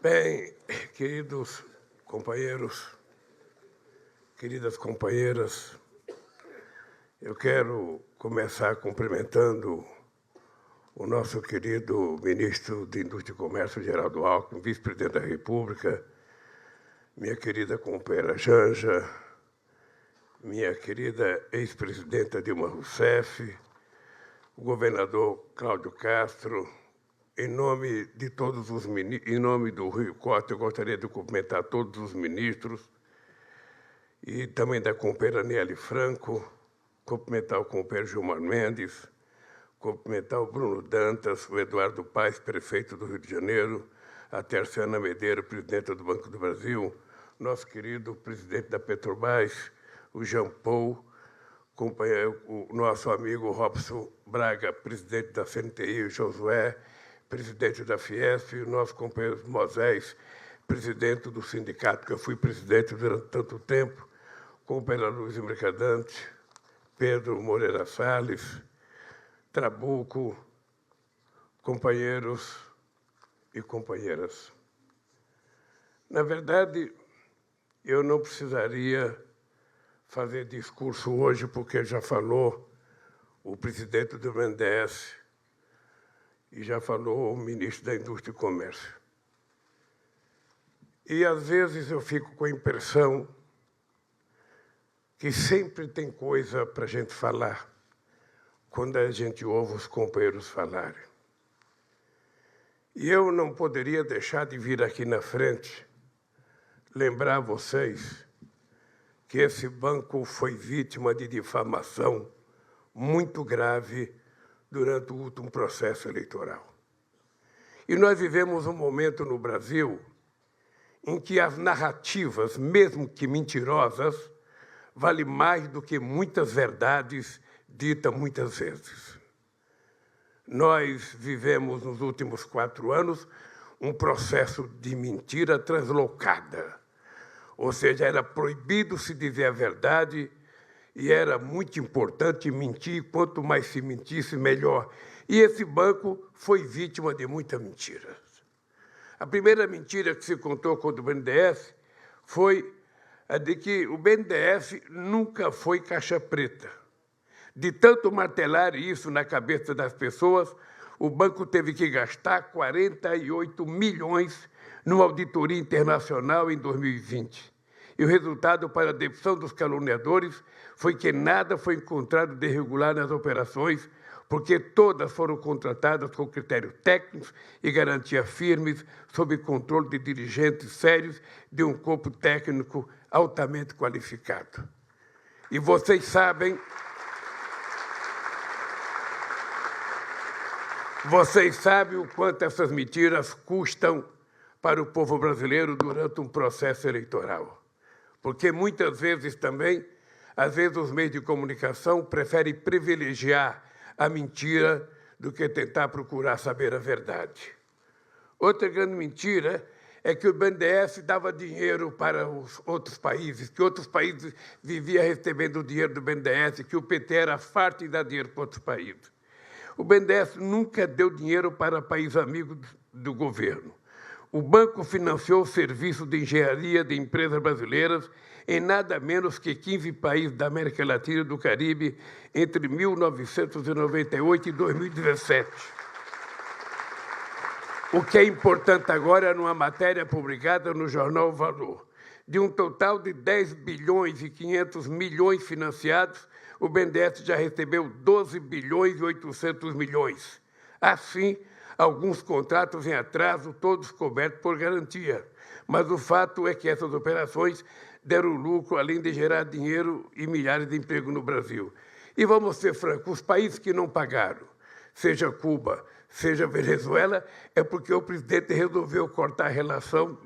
Bem, queridos companheiros, queridas companheiras, eu quero começar cumprimentando o nosso querido ministro de Indústria e Comércio, Geraldo Alckmin, vice-presidente da República, minha querida companheira Janja, minha querida ex-presidenta Dilma Rousseff, o governador Cláudio Castro. Em nome de todos os ministros, em nome do Rui Costa, eu gostaria de cumprimentar todos os ministros e também da companheira Nelly Franco, cumprimentar o companheiro Gilmar Mendes, cumprimentar o Bruno Dantas, o Eduardo Paes, prefeito do Rio de Janeiro, a Terciana Medeira, presidenta do Banco do Brasil, nosso querido presidente da Petrobras, o Jean Paul, o nosso amigo Robson Braga, presidente da CNTI, o Josué, presidente da Fiesp, o nosso companheiro Moisés, presidente do sindicato, que eu fui presidente durante tanto tempo, companheira Luiz Mercadante, Pedro Moreira Salles, Trabuco, companheiros e companheiras. Na verdade, eu não precisaria fazer discurso hoje, porque já falou o presidente do BNDES e já falou o ministro da Indústria e Comércio. E, às vezes, eu fico com a impressão que sempre tem coisa para a gente falar quando a gente ouve os companheiros falarem. E eu não poderia deixar de vir aqui na frente lembrar a vocês que esse banco foi vítima de difamação muito grave durante o último processo eleitoral. E nós vivemos um momento no Brasil em que as narrativas, mesmo que mentirosas, valem mais do que muitas verdades ditas muitas vezes. Nós vivemos, nos últimos 4 anos, um processo de mentira translocada. Ou seja, era proibido se dizer a verdade e era muito importante mentir, quanto mais se mentisse, melhor. E esse banco foi vítima de muita mentira. A primeira mentira que se contou contra o BNDES foi a de que o BNDES nunca foi caixa preta. De tanto martelar isso na cabeça das pessoas, o banco teve que gastar 48 milhões numa auditoria internacional em 2020. E o resultado para a demissão dos caluniadores foi que nada foi encontrado de irregular nas operações, porque todas foram contratadas com critérios técnicos e garantias firmes, sob controle de dirigentes sérios de um corpo técnico altamente qualificado. E vocês sabem o quanto essas mentiras custam para o povo brasileiro durante um processo eleitoral. Porque muitas vezes também, às vezes os meios de comunicação preferem privilegiar a mentira do que tentar procurar saber a verdade. Outra grande mentira é que o BNDES dava dinheiro para os outros países, que outros países viviam recebendo o dinheiro do BNDES, que o PT era farto de dar dinheiro para outros países. O BNDES nunca deu dinheiro para países amigos do governo. O banco financiou o serviço de engenharia de empresas brasileiras em nada menos que 15 países da América Latina e do Caribe entre 1998 e 2017. O que é importante agora é numa matéria publicada no jornal Valor. De um total de 10 bilhões e 500 milhões financiados, o BNDES já recebeu 12 bilhões e 800 milhões. Assim, alguns contratos em atraso, todos cobertos por garantia. Mas o fato é que essas operações deram lucro, além de gerar dinheiro e milhares de empregos no Brasil. E vamos ser francos, os países que não pagaram, seja Cuba, seja Venezuela, é porque o presidente resolveu cortar a relação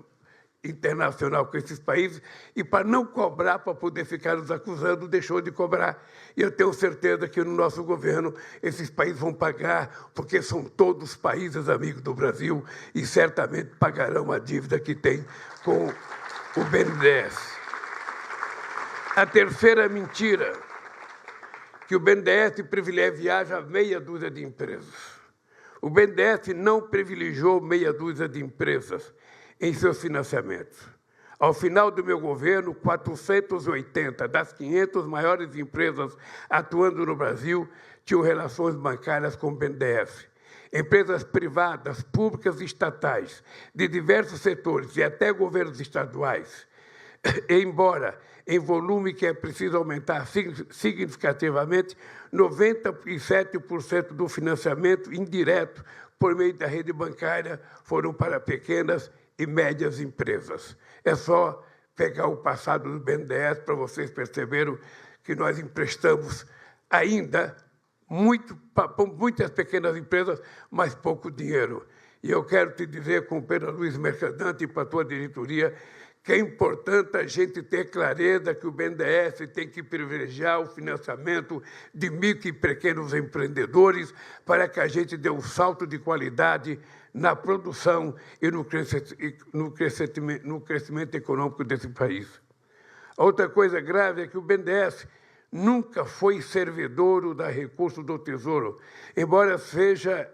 internacional com esses países e, para não cobrar, para poder ficar nos acusando, deixou de cobrar. E eu tenho certeza que no nosso governo esses países vão pagar, porque são todos países amigos do Brasil e certamente pagarão a dívida que tem com o BNDES. A terceira mentira, que o BNDES privilegia meia dúzia de empresas. O BNDES não privilegiou meia dúzia de empresas. em seus financiamentos. Ao final do meu governo, 480 das 500 maiores empresas atuando no Brasil tinham relações bancárias com o BNDES. Empresas privadas, públicas e estatais, de diversos setores e até governos estaduais, embora em volume que é preciso aumentar significativamente, 97% do financiamento indireto por meio da rede bancária foram para pequenas e médias empresas. É só pegar o passado do BNDES para vocês perceberem que nós emprestamos ainda para muitas pequenas empresas, mas pouco dinheiro. E eu quero te dizer, com o Pedro Luiz Mercadante e para a tua diretoria, que é importante a gente ter clareza que o BNDES tem que privilegiar o financiamento de micro e pequenos empreendedores para que a gente dê um salto de qualidade na produção e no crescimento econômico desse país. A outra coisa grave é que o BNDES nunca foi servidor da recursos do Tesouro, embora seja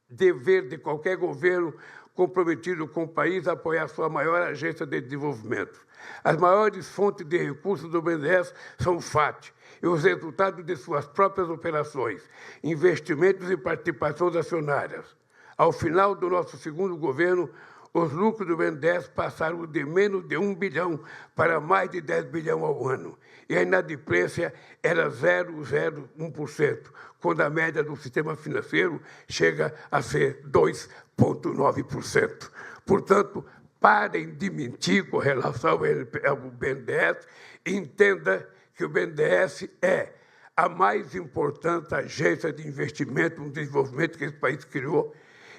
dever de qualquer governo comprometido com o país a apoiar sua maior agência de desenvolvimento. As maiores fontes de recursos do BNDES são o FAT e os resultados de suas próprias operações, investimentos e participações acionárias. Ao final do nosso segundo governo, os lucros do BNDES passaram de menos de 1 bilhão para mais de 10 bilhões ao ano, e a inadimplência era 0,01%, quando a média do sistema financeiro chega a ser 2,9%. Portanto, parem de mentir com relação ao BNDES e entenda que o BNDES é a mais importante agência de investimento no desenvolvimento que esse país criou.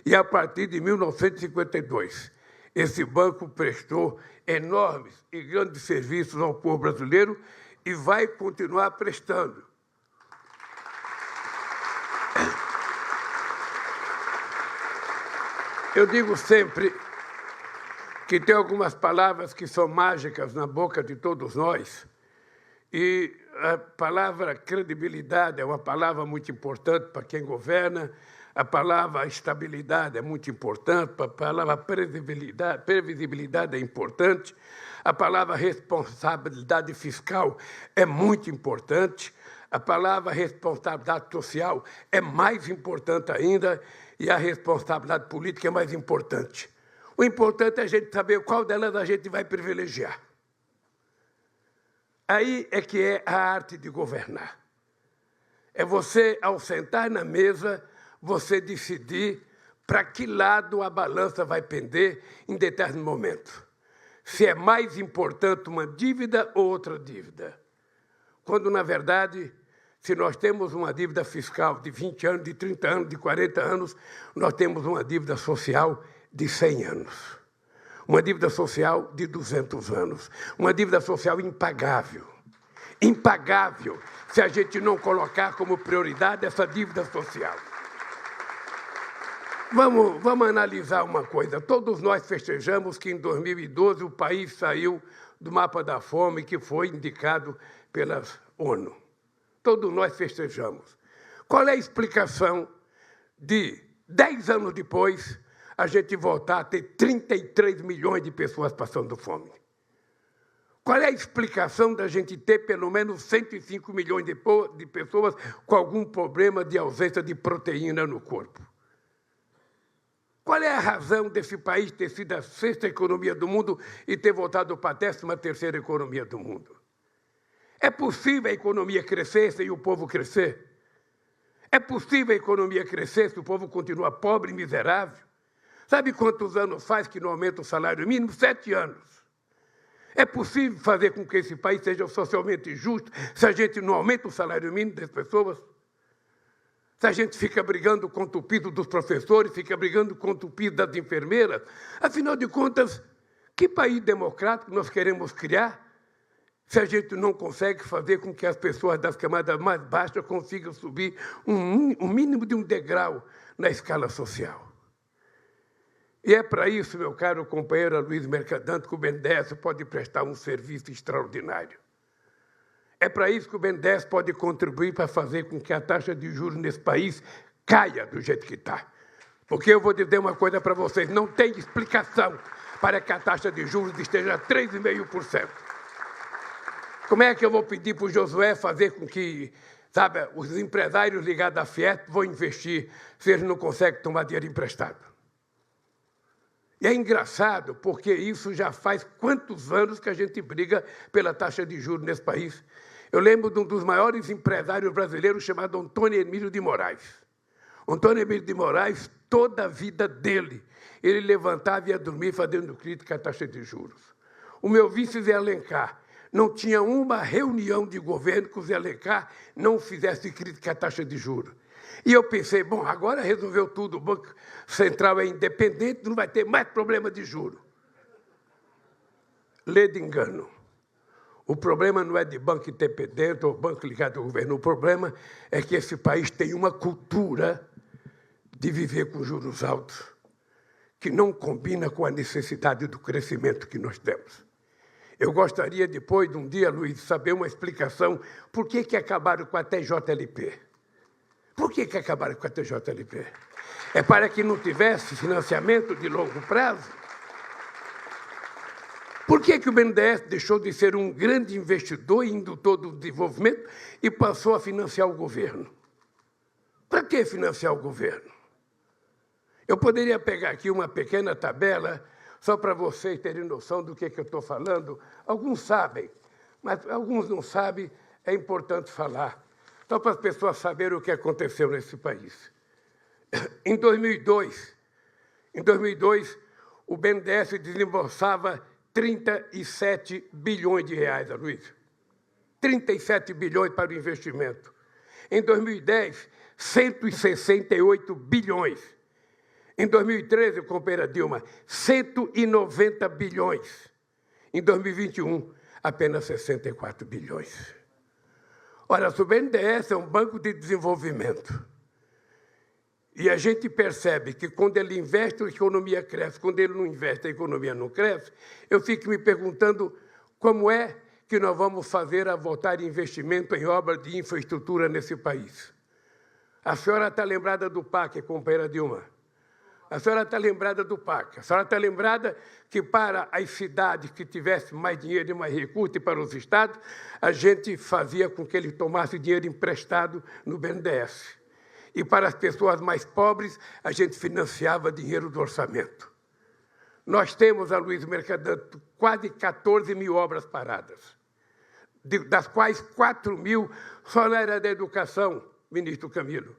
E, a partir de 1952, esse banco prestou enormes e grandes serviços ao povo brasileiro e vai continuar prestando. Eu digo sempre que tem algumas palavras que são mágicas na boca de todos nós, e a palavra credibilidade é uma palavra muito importante para quem governa, a palavra estabilidade é muito importante, a palavra previsibilidade é importante, a palavra responsabilidade fiscal é muito importante, a palavra responsabilidade social é mais importante ainda, e a responsabilidade política é mais importante. O importante é a gente saber qual delas a gente vai privilegiar. Aí é que é a arte de governar. É você, ao sentar na mesa, você decidir para que lado a balança vai pender em determinado momento. Se é mais importante uma dívida ou outra dívida. Quando, na verdade, se nós temos uma dívida fiscal de 20 anos, de 30 anos, de 40 anos, nós temos uma dívida social de 100 anos. Uma dívida social de 200 anos. Uma dívida social impagável. Impagável se a gente não colocar como prioridade essa dívida social. Vamos analisar uma coisa. Todos nós festejamos que, em 2012, o país saiu do mapa da fome que foi indicado pela ONU. Todos nós festejamos. Qual é a explicação de, 10 anos depois, a gente voltar a ter 33 milhões de pessoas passando fome? Qual é a explicação da gente ter pelo menos 105 milhões de pessoas com algum problema de ausência de proteína no corpo? Qual é a razão desse país ter sido a 6ª economia do mundo e ter voltado para a 13ª economia do mundo? É possível a economia crescer sem o povo crescer? É possível a economia crescer se o povo continua pobre e miserável? Sabe quantos anos faz que não aumenta o salário mínimo? 7 anos. É possível fazer com que esse país seja socialmente justo se a gente não aumenta o salário mínimo das pessoas? Se a gente fica brigando contra o piso dos professores, fica brigando contra o piso das enfermeiras? Afinal de contas, que país democrático nós queremos criar se a gente não consegue fazer com que as pessoas das camadas mais baixas consigam subir um mínimo de um degrau na escala social? E é para isso, meu caro companheiro Luiz Mercadante, que o BNDES pode prestar um serviço extraordinário. É para isso que o BNDES pode contribuir para fazer com que a taxa de juros nesse país caia do jeito que está. Porque eu vou dizer uma coisa para vocês, não tem explicação para que a taxa de juros esteja a 3,5%. Como é que eu vou pedir para o Josué fazer com que, sabe, os empresários ligados à Fiesp vão investir se eles não conseguem tomar dinheiro emprestado? E é engraçado, porque isso já faz quantos anos que a gente briga pela taxa de juros nesse país. Eu lembro de um dos maiores empresários brasileiros chamado Antônio Emílio de Moraes. Antônio Emílio de Moraes, toda a vida dele, ele levantava e ia dormir fazendo crítica à taxa de juros. O meu vice Zé Alencar, não tinha uma reunião de governo que o Zé Alencar não fizesse crítica à taxa de juros. E eu pensei, bom, agora resolveu tudo, o Banco Central é independente, não vai ter mais problema de juros. Lê de engano. O problema não é de banco independente ou banco ligado ao governo. O problema é que esse país tem uma cultura de viver com juros altos que não combina com a necessidade do crescimento que nós temos. Eu gostaria, depois de um dia, Luiz, de saber uma explicação por que acabaram com a TJLP. Por que acabaram com a TJLP? É para que não tivesse financiamento de longo prazo? Por que o BNDES deixou de ser um grande investidor e indutor do desenvolvimento e passou a financiar o governo? Para que financiar o governo? Eu poderia pegar aqui uma pequena tabela, só para vocês terem noção do que eu estou falando. Alguns sabem, mas alguns não sabem, é importante falar, só para as pessoas saberem o que aconteceu nesse país. Em 2002, o BNDES desembolsava 37 bilhões de reais, Aloysio. 37 bilhões para o investimento. Em 2010, 168 bilhões. Em 2013, companheira Dilma, 190 bilhões. Em 2021, apenas 64 bilhões. Ora, o BNDES é um banco de desenvolvimento. E a gente percebe que, quando ele investe, a economia cresce. Quando ele não investe, a economia não cresce. Eu fico me perguntando como é que nós vamos fazer a voltar investimento em obras de infraestrutura nesse país. A senhora está lembrada do PAC, companheira Dilma? A senhora está lembrada do PAC. A senhora está lembrada que, para as cidades que tivessem mais dinheiro e mais recursos, e para os estados, a gente fazia com que ele tomasse dinheiro emprestado no BNDES. E para as pessoas mais pobres, a gente financiava dinheiro do orçamento. Nós temos, Aloysio Mercadante, quase 14 mil obras paradas, das quais 4 mil só na área da educação, ministro Camilo.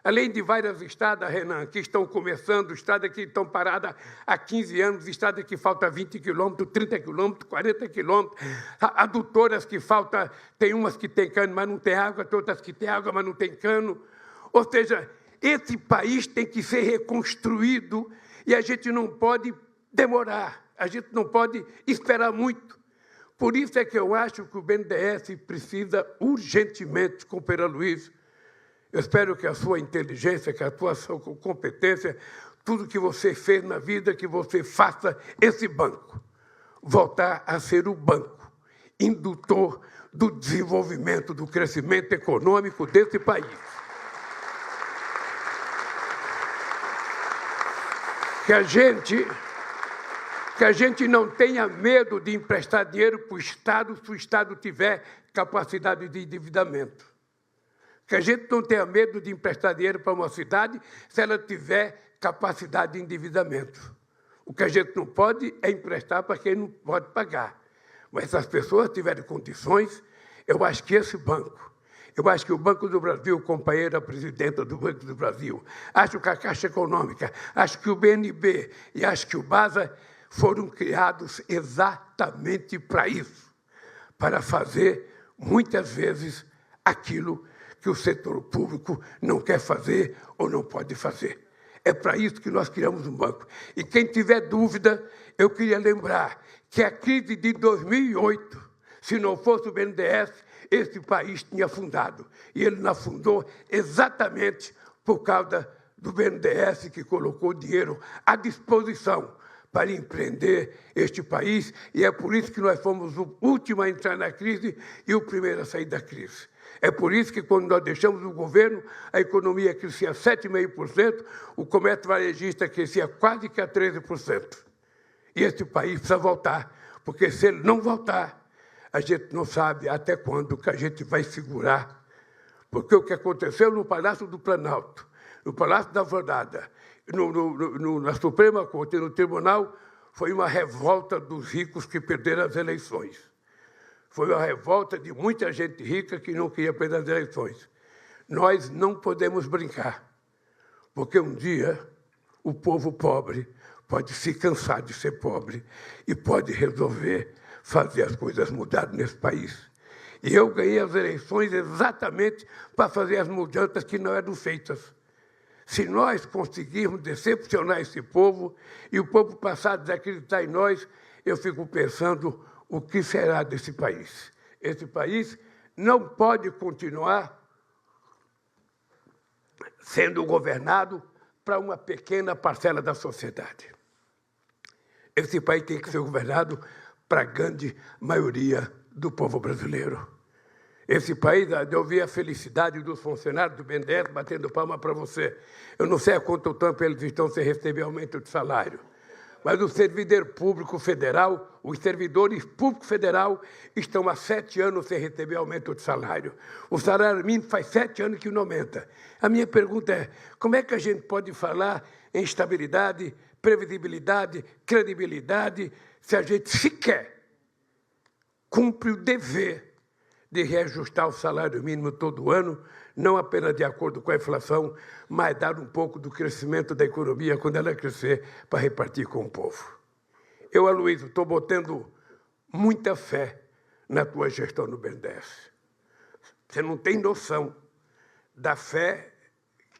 Além de várias estradas, Renan, que estão começando, estradas que estão paradas há 15 anos, estradas que faltam 20 quilômetros, 30 quilômetros, 40 quilômetros, adutoras que faltam, tem umas que têm cano, mas não tem água, tem outras que têm água, mas não tem cano. Ou seja, esse país tem que ser reconstruído e a gente não pode demorar, a gente não pode esperar muito. Por isso é que eu acho que o BNDES precisa urgentemente, companheiro Aloysio, eu espero que a sua inteligência, que a sua competência, tudo que você fez na vida, que você faça esse banco voltar a ser o banco indutor do desenvolvimento, do crescimento econômico desse país. Que a gente não tenha medo de emprestar dinheiro para o Estado se o Estado tiver capacidade de endividamento. Que a gente não tenha medo de emprestar dinheiro para uma cidade se ela tiver capacidade de endividamento. O que a gente não pode é emprestar para quem não pode pagar. Mas se as pessoas tiverem condições, eu acho que esse banco, eu acho que o Banco do Brasil, companheira presidenta do Banco do Brasil, acho que a Caixa Econômica, acho que o BNB e acho que o BASA foram criados exatamente para isso, para fazer, muitas vezes, aquilo que o setor público não quer fazer ou não pode fazer. É para isso que nós criamos um banco. E quem tiver dúvida, eu queria lembrar que a crise de 2008, se não fosse o BNDES, esse país tinha afundado. E ele não afundou exatamente por causa do BNDES, que colocou dinheiro à disposição para empreender este país. E é por isso que nós fomos o último a entrar na crise e o primeiro a sair da crise. É por isso que, quando nós deixamos o governo, a economia crescia 7,5%, o comércio varejista crescia quase que a 13%. E esse país precisa voltar, porque se ele não voltar, a gente não sabe até quando que a gente vai segurar. Porque o que aconteceu no Palácio do Planalto, no Palácio da Alvorada, na Suprema Corte e no Tribunal, foi uma revolta dos ricos que perderam as eleições. Foi uma revolta de muita gente rica que não queria perder as eleições. Nós não podemos brincar, porque um dia o povo pobre pode se cansar de ser pobre e pode resolver fazer as coisas mudarem nesse país. E eu ganhei as eleições exatamente para fazer as mudanças que não eram feitas. Se nós conseguirmos decepcionar esse povo e o povo passar a desacreditar em nós, eu fico pensando o que será desse país. Esse país não pode continuar sendo governado para uma pequena parcela da sociedade. Esse país tem que ser governado para a grande maioria do povo brasileiro. Esse país, eu vi a felicidade dos funcionários do BNDES batendo palma para você. Eu não sei há quanto tempo eles estão sem receber aumento de salário, mas o servidor público federal, os servidores públicos federal estão há 7 anos sem receber aumento de salário. O salário mínimo faz 7 anos que não aumenta. A minha pergunta é, como é que a gente pode falar em estabilidade, previsibilidade, credibilidade, se a gente sequer cumpre o dever de reajustar o salário mínimo todo ano, não apenas de acordo com a inflação, mas dar um pouco do crescimento da economia quando ela crescer para repartir com o povo. Eu, Aloysio, estou botando muita fé na tua gestão no BNDES. Você não tem noção da fé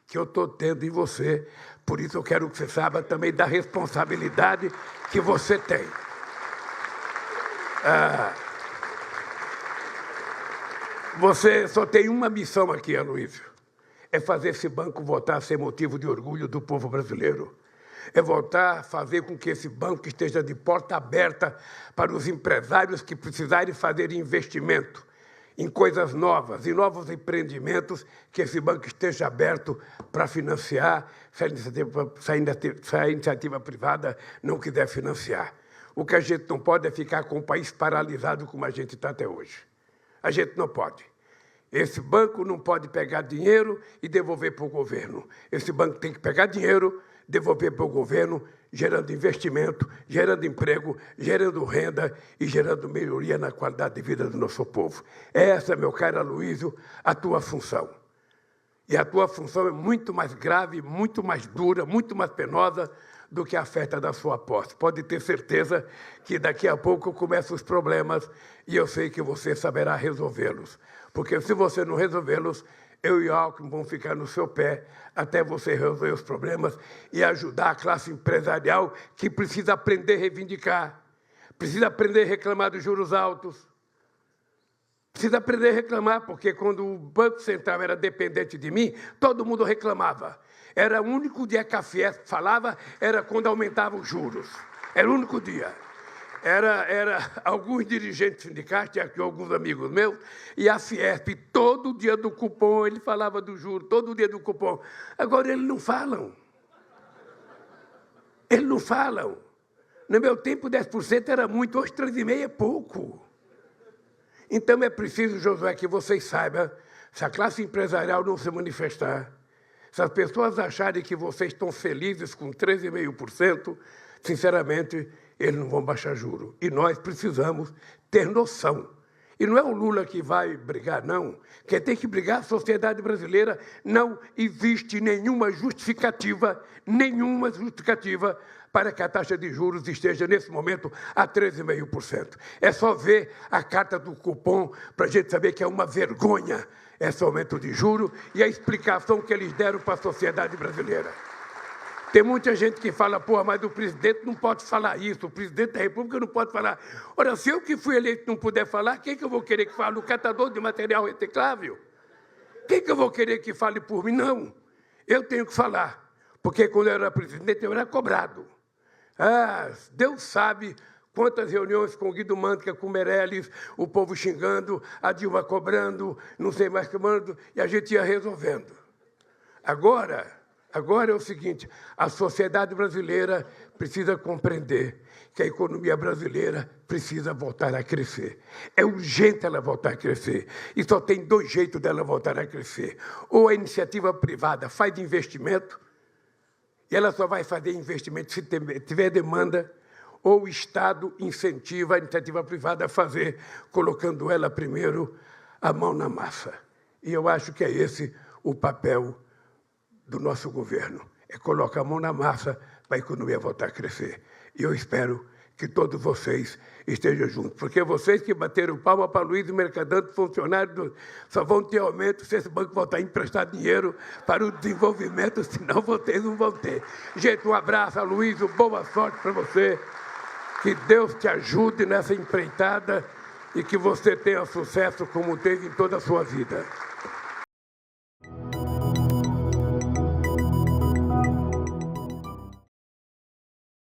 que eu estou tendo em você, por isso eu quero que você saiba também da responsabilidade que você tem. Você só tem uma missão aqui, Aloysio, é fazer esse banco voltar a ser motivo de orgulho do povo brasileiro. É voltar a fazer com que esse banco esteja de porta aberta para os empresários que precisarem fazer investimento em coisas novas, em novos empreendimentos, que esse banco esteja aberto para financiar se a iniciativa privada não quiser financiar. O que a gente não pode é ficar com o país paralisado como a gente está até hoje. A gente não pode. Esse banco não pode pegar dinheiro e devolver para o governo. Esse banco tem que pegar dinheiro, devolver para o governo, gerando investimento, gerando emprego, gerando renda e gerando melhoria na qualidade de vida do nosso povo. Essa, meu caro Aloysio, a tua função. E a tua função é muito mais grave, muito mais dura, muito mais penosa do que a festa da sua posse. Pode ter certeza que daqui a pouco começam os problemas e eu sei que você saberá resolvê-los. Porque se você não resolvê-los, eu e o Alckmin vamos ficar no seu pé até você resolver os problemas e ajudar a classe empresarial que precisa aprender a reivindicar, precisa aprender a reclamar dos juros altos, precisa aprender a reclamar, porque quando o Banco Central era dependente de mim, todo mundo reclamava. Era o único dia que a Fiesp falava, era quando aumentava os juros. Era o único dia. Era alguns dirigentes sindicais, tinha aqui alguns amigos meus, e a Fiesp, todo dia do cupom, ele falava do juro, todo dia do cupom. Agora, eles não falam. Eles não falam. No meu tempo, 10% era muito, hoje 3,5% é pouco. Então, é preciso, Josué, que vocês saibam, se a classe empresarial não se manifestar, se as pessoas acharem que vocês estão felizes com 13,5%, sinceramente, eles não vão baixar juro. E nós precisamos ter noção. E não é o Lula que vai brigar, não. Quem tem que brigar é a sociedade brasileira. Não existe nenhuma justificativa para que a taxa de juros esteja, nesse momento, a 13,5%. É só ver a carta do cupom para a gente saber que é uma vergonha esse aumento de juros e a explicação que eles deram para a sociedade brasileira. Tem muita gente que fala, pô, mas o presidente não pode falar isso, o presidente da República não pode falar. Ora, se eu que fui eleito não puder falar, quem que eu vou querer que fale? O catador de material reciclável? Quem que eu vou querer que fale por mim? Não, eu tenho que falar, porque quando eu era presidente eu era cobrado. Deus sabe quantas reuniões com o Guido Mantega, com o Meirelles, o povo xingando, a Dilma cobrando, não sei mais que mando, e a gente ia resolvendo. Agora, Agora é o seguinte, a sociedade brasileira precisa compreender que a economia brasileira precisa voltar a crescer. É urgente ela voltar a crescer. E só tem dois jeitos dela voltar a crescer. Ou a iniciativa privada faz investimento, e ela só vai fazer investimento se tiver demanda, ou o Estado incentiva a iniciativa privada a fazer, colocando ela primeiro a mão na massa. E eu acho que é esse o papel do nosso governo, é colocar a mão na massa para a economia voltar a crescer. E eu espero que todos vocês estejam juntos, porque vocês que bateram palma para Luiz Mercadante, funcionários, só vão ter aumento se esse banco voltar a emprestar dinheiro para o desenvolvimento, senão vocês não vão ter. Gente, um abraço, Luiz, boa sorte para você, que Deus te ajude nessa empreitada e que você tenha sucesso como teve em toda a sua vida.